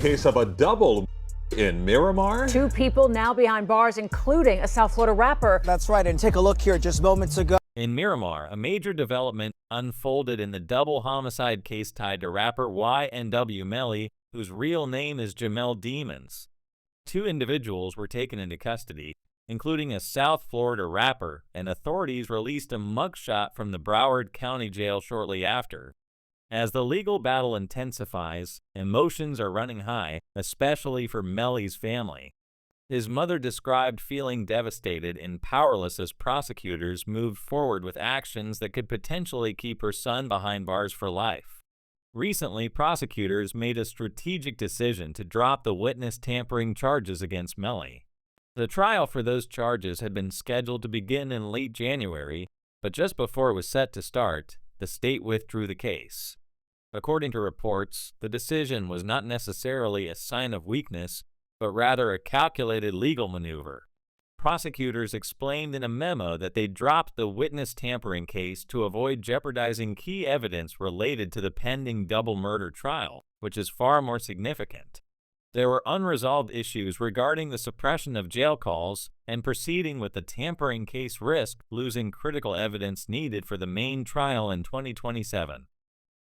Case of a double in Miramar. Two people now behind bars, including a South Florida rapper. That's right, and take a look here just moments ago. In Miramar, a major development unfolded in the double homicide case tied to rapper YNW Melly, whose real name is Jamel Demons. Two individuals were taken into custody, including a South Florida rapper, and authorities released a mugshot from the Broward County Jail shortly after. As the legal battle intensifies, emotions are running high, especially for Melly's family. His mother described feeling devastated and powerless as prosecutors moved forward with actions that could potentially keep her son behind bars for life. Recently, prosecutors made a strategic decision to drop the witness tampering charges against Melly. The trial for those charges had been scheduled to begin in late January, but just before it was set to start, the state withdrew the case. According to reports, the decision was not necessarily a sign of weakness, but rather a calculated legal maneuver. Prosecutors explained in a memo that they dropped the witness tampering case to avoid jeopardizing key evidence related to the pending double murder trial, which is far more significant. There were unresolved issues regarding the suppression of jail calls, and proceeding with the tampering case risked losing critical evidence needed for the main trial in 2027.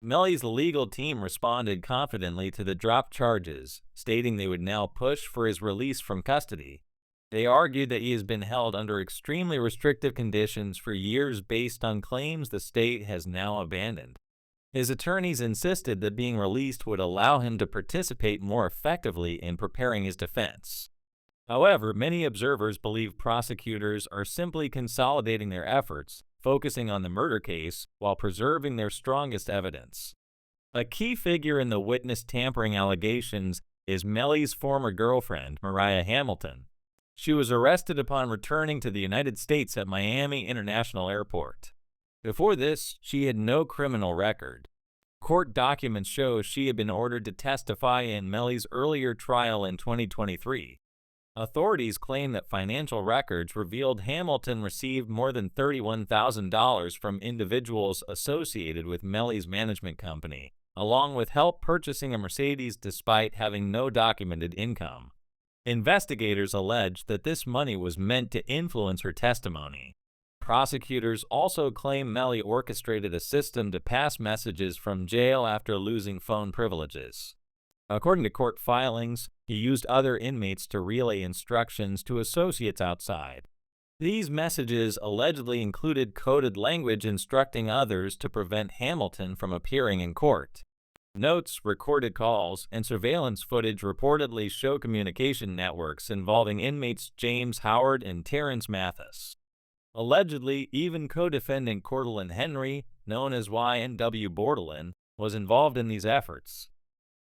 Melly's legal team responded confidently to the dropped charges, stating they would now push for his release from custody. They argued that he has been held under extremely restrictive conditions for years based on claims the state has now abandoned. His attorneys insisted that being released would allow him to participate more effectively in preparing his defense. However, many observers believe prosecutors are simply consolidating their efforts, focusing on the murder case while preserving their strongest evidence. A key figure in the witness tampering allegations is Melly's former girlfriend, Mariah Hamilton. She was arrested upon returning to the United States at Miami International Airport. Before this, she had no criminal record. Court documents show she had been ordered to testify in Melly's earlier trial in 2023. Authorities claim that financial records revealed Hamilton received more than $31,000 from individuals associated with Melly's management company, along with help purchasing a Mercedes despite having no documented income. Investigators allege that this money was meant to influence her testimony. Prosecutors also claim Melly orchestrated a system to pass messages from jail after losing phone privileges. According to court filings, he used other inmates to relay instructions to associates outside. These messages allegedly included coded language instructing others to prevent Hamilton from appearing in court. Notes, recorded calls, and surveillance footage reportedly show communication networks involving inmates James Howard and Terrence Mathis. Allegedly, even co-defendant Cordelyn Henry, known as YNW Bordelon, was involved in these efforts.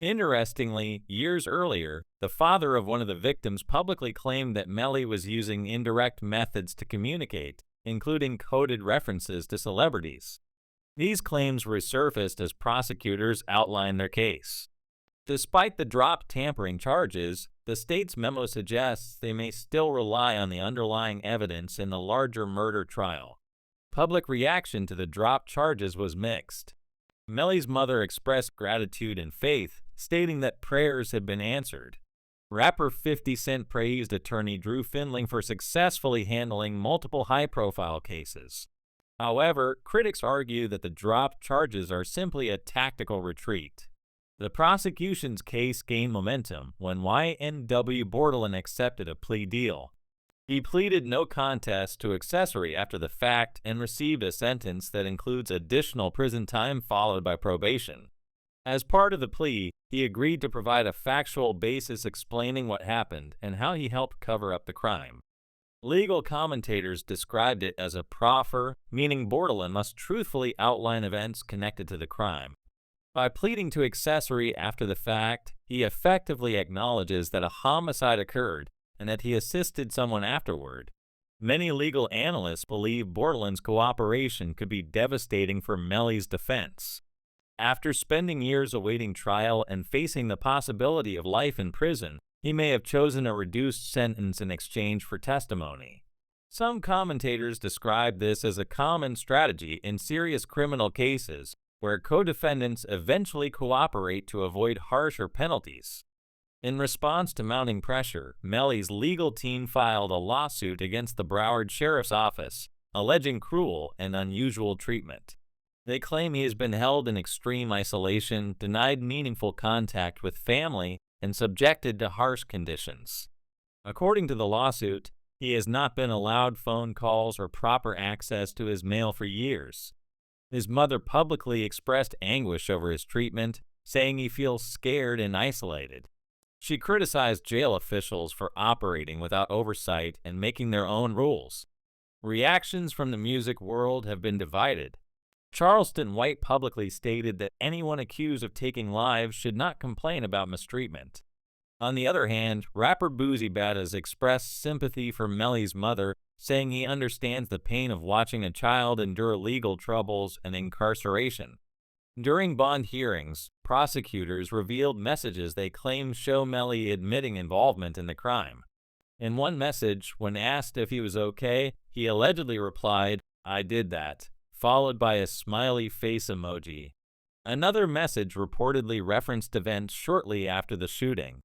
Interestingly, years earlier, the father of one of the victims publicly claimed that Melly was using indirect methods to communicate, including coded references to celebrities. These claims resurfaced as prosecutors outlined their case. Despite the dropped tampering charges, the state's memo suggests they may still rely on the underlying evidence in the larger murder trial. Public reaction to the dropped charges was mixed. Melly's mother expressed gratitude and faith, stating that prayers had been answered. Rapper 50 Cent praised attorney Drew Findling for successfully handling multiple high-profile cases. However, critics argue that the dropped charges are simply a tactical retreat. The prosecution's case gained momentum when YNW Bordelon accepted a plea deal. He pleaded no contest to accessory after the fact and received a sentence that includes additional prison time followed by probation. As part of the plea, he agreed to provide a factual basis explaining what happened and how he helped cover up the crime. Legal commentators described it as a proffer, meaning Bordelon must truthfully outline events connected to the crime. By pleading to accessory after the fact, he effectively acknowledges that a homicide occurred and that he assisted someone afterward. Many legal analysts believe Bordelon's cooperation could be devastating for Melly's defense. After spending years awaiting trial and facing the possibility of life in prison, he may have chosen a reduced sentence in exchange for testimony. Some commentators describe this as a common strategy in serious criminal cases where co-defendants eventually cooperate to avoid harsher penalties. In response to mounting pressure, Melly's legal team filed a lawsuit against the Broward Sheriff's Office, alleging cruel and unusual treatment. They claim he has been held in extreme isolation, denied meaningful contact with family, and subjected to harsh conditions. According to the lawsuit, he has not been allowed phone calls or proper access to his mail for years. His mother publicly expressed anguish over his treatment, saying he feels scared and isolated. She criticized jail officials for operating without oversight and making their own rules. Reactions from the music world have been divided. Charleston White publicly stated that anyone accused of taking lives should not complain about mistreatment. On the other hand, rapper Boozy Bat has expressed sympathy for Melly's mother, saying he understands the pain of watching a child endure legal troubles and incarceration. During bond hearings, prosecutors revealed messages they claim show Melly admitting involvement in the crime. In one message, when asked if he was okay, he allegedly replied, "I did that," followed by a smiley face emoji. Another message reportedly referenced events shortly after the shooting.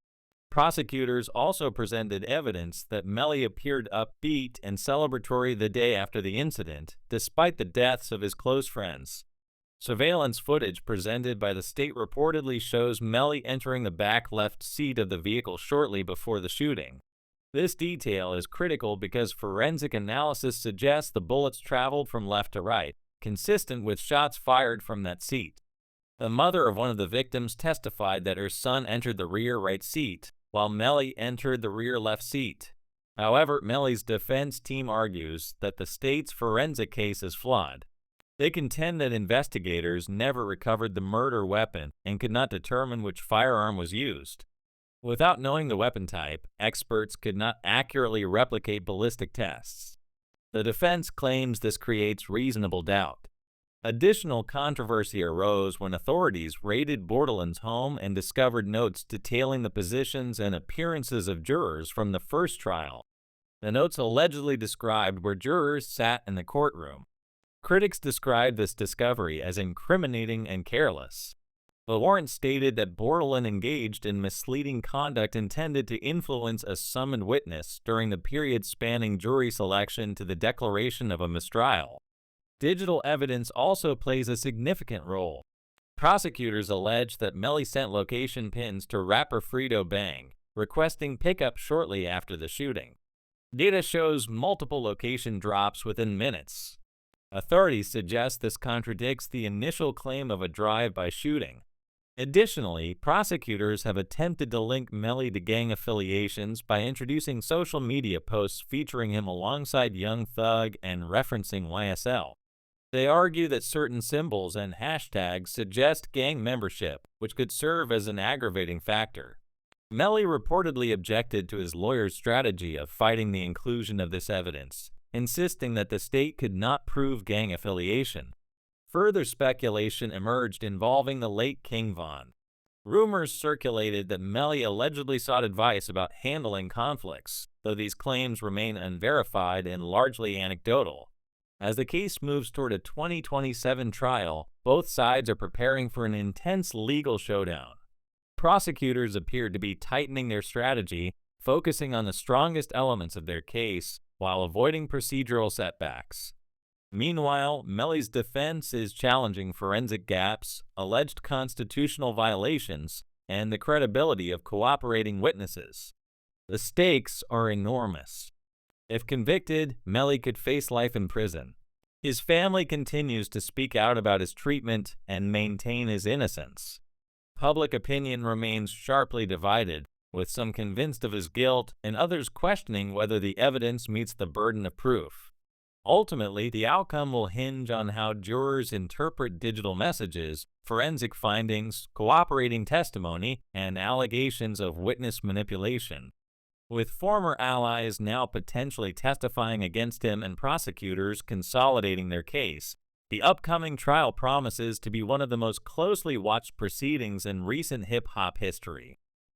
Prosecutors also presented evidence that Melly appeared upbeat and celebratory the day after the incident, despite the deaths of his close friends. Surveillance footage presented by the state reportedly shows Melly entering the back left seat of the vehicle shortly before the shooting. This detail is critical because forensic analysis suggests the bullets traveled from left to right, consistent with shots fired from that seat. The mother of one of the victims testified that her son entered the rear right seat, while Melly entered the rear left seat. However, Melly's defense team argues that the state's forensic case is flawed. They contend that investigators never recovered the murder weapon and could not determine which firearm was used. Without knowing the weapon type, experts could not accurately replicate ballistic tests. The defense claims this creates reasonable doubt. Additional controversy arose when authorities raided Bordelin's home and discovered notes detailing the positions and appearances of jurors from the first trial. The notes allegedly described where jurors sat in the courtroom. Critics described this discovery as incriminating and careless. The warrant stated that Bordelin engaged in misleading conduct intended to influence a summoned witness during the period spanning jury selection to the declaration of a mistrial. Digital evidence also plays a significant role. Prosecutors allege that Melly sent location pins to rapper Frito Bang, requesting pickup shortly after the shooting. Data shows multiple location drops within minutes. Authorities suggest this contradicts the initial claim of a drive-by shooting. Additionally, prosecutors have attempted to link Melly to gang affiliations by introducing social media posts featuring him alongside Young Thug and referencing YSL. They argue that certain symbols and hashtags suggest gang membership, which could serve as an aggravating factor. Melly reportedly objected to his lawyer's strategy of fighting the inclusion of this evidence, insisting that the state could not prove gang affiliation. Further speculation emerged involving the late King Von. Rumors circulated that Melly allegedly sought advice about handling conflicts, though these claims remain unverified and largely anecdotal. As the case moves toward a 2027 trial, both sides are preparing for an intense legal showdown. Prosecutors appear to be tightening their strategy, focusing on the strongest elements of their case while avoiding procedural setbacks. Meanwhile, Melly's defense is challenging forensic gaps, alleged constitutional violations, and the credibility of cooperating witnesses. The stakes are enormous. If convicted, Melly could face life in prison. His family continues to speak out about his treatment and maintain his innocence. Public opinion remains sharply divided, with some convinced of his guilt and others questioning whether the evidence meets the burden of proof. Ultimately, the outcome will hinge on how jurors interpret digital messages, forensic findings, cooperating testimony, and allegations of witness manipulation. With former allies now potentially testifying against him and prosecutors consolidating their case, the upcoming trial promises to be one of the most closely watched proceedings in recent hip-hop history.